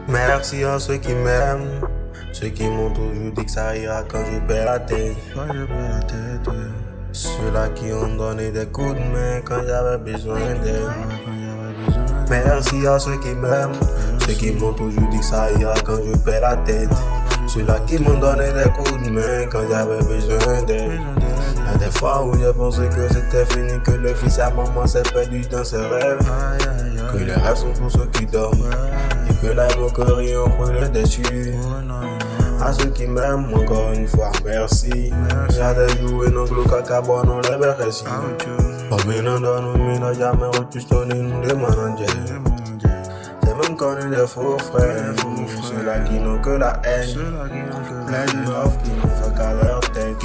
Merci à ceux qui m'aiment, ceux qui m'ont toujours dit que ça ira quand je perds la tête. Ceux-là qui ont donné des coups de main quand j'avais besoin d'aide. Merci à ceux qui m'aiment, ceux qui m'ont toujours dit que ça ira quand je perds la tête. Ceux-là qui m'ont donné des coups de main quand j'avais besoin d'aide. Y'a des fois où j'ai pensé que c'était fini, que le fils à maman s'est perdu dans ses rêves. Que les rêves sont pour ceux qui dorment, et que la moquerie ont brûlé dessus. À ceux qui m'aiment, encore une fois, merci. J'ai des jouets non glo caca bon les beresi. Comme ils n'en donnent, mais n'ont jamais reçu nous des managers. J'ai même connu des faux frères, ceux-là qui n'ont que la haine. Plein de love qui n'ont fait qu'à leur tête.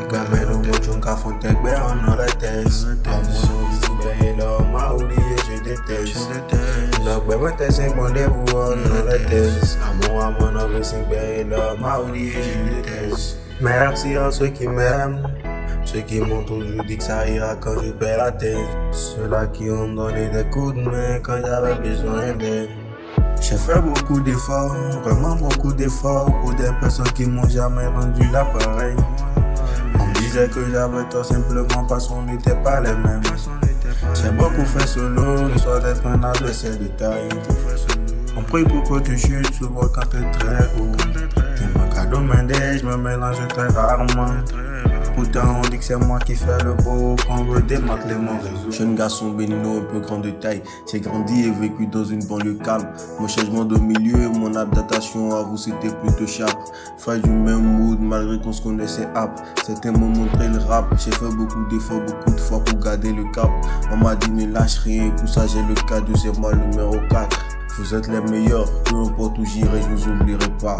Comme nous montrons qu'à fond tech, ben on a la tête. Comme mon envie, ben l'homme m'a oublié, je déteste. Donc ben moi t'es 5 rendez-vous, on a la tête. À mon envie, ben l'homme m'a oublié, je déteste. Merci à ceux qui m'aiment, ceux qui m'ont toujours dit que ça ira quand je perds la tête. Ceux-là qui ont donné des coups de main quand j'avais besoin d'aide. J'ai fait beaucoup d'efforts, vraiment beaucoup d'efforts pour des personnes qui m'ont jamais rendu l'appareil. On me disait que j'avais tort simplement parce qu'on n'était pas les mêmes. J'ai beaucoup fait solo, histoire d'être un adversaire de taille. On prie pour que tu chutes souvent quand t'es très haut. T'es mon cadeau m'aider, je me mélange très rarement. Pourtant on dit que c'est moi qui fais le beau quand on veut démanteler mon réseau. Jeune garçon béninois un peu grand de taille. J'ai grandi et vécu dans une banlieue calme. Mon changement de milieu et mon adaptation à vous c'était plutôt sharp. Frère du même mood malgré qu'on se connaissait app. C'était mon montrer le rap. J'ai fait beaucoup d'efforts, beaucoup de fois pour garder le cap. On m'a dit ne lâche rien et pour ça j'ai le cadeau, c'est moi le numéro 4. Vous êtes les meilleurs, peu importe où j'irai, je vous oublierai pas.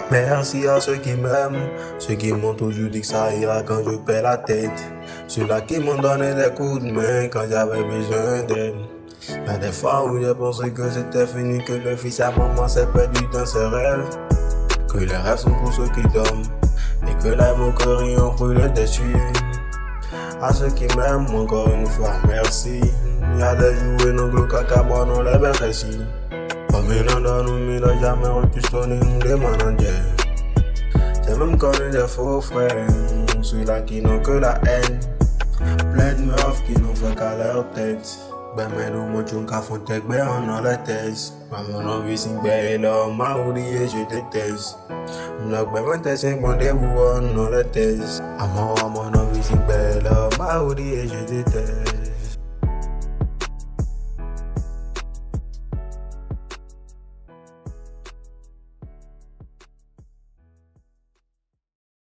Merci à ceux qui m'aiment, ceux qui m'ont toujours dit que ça ira quand je perds la tête. Ceux-là qui m'ont donné des coups de main quand j'avais besoin d'aide. Y'a des fois où j'ai pensé que c'était fini, que le fils à maman s'est perdu dans ses rêves. Que les rêves sont pour ceux qui dorment, et que la moquerie ont brûlé dessus. À ceux qui m'aiment, encore une fois, merci. Y'a des jouets non glo caca bon les beresi. Comme ils n'en donnent, mais n'ont jamais reçu nous des managers. J'ai même connu des faux frères, ceux-là qui n'ont que la haine. Plein de meufs qui n'ont fait qu'à leur tête. Ben mais nous montrons qu'à fond tech, ben on a la tête. À mon envie, c'est ben l'homme m'a oublié, je déteste. Donc ben moi t'es 5 rendez-vous, on a la tête. À mon envie, c'est ben l'homme m'a oublié, je déteste.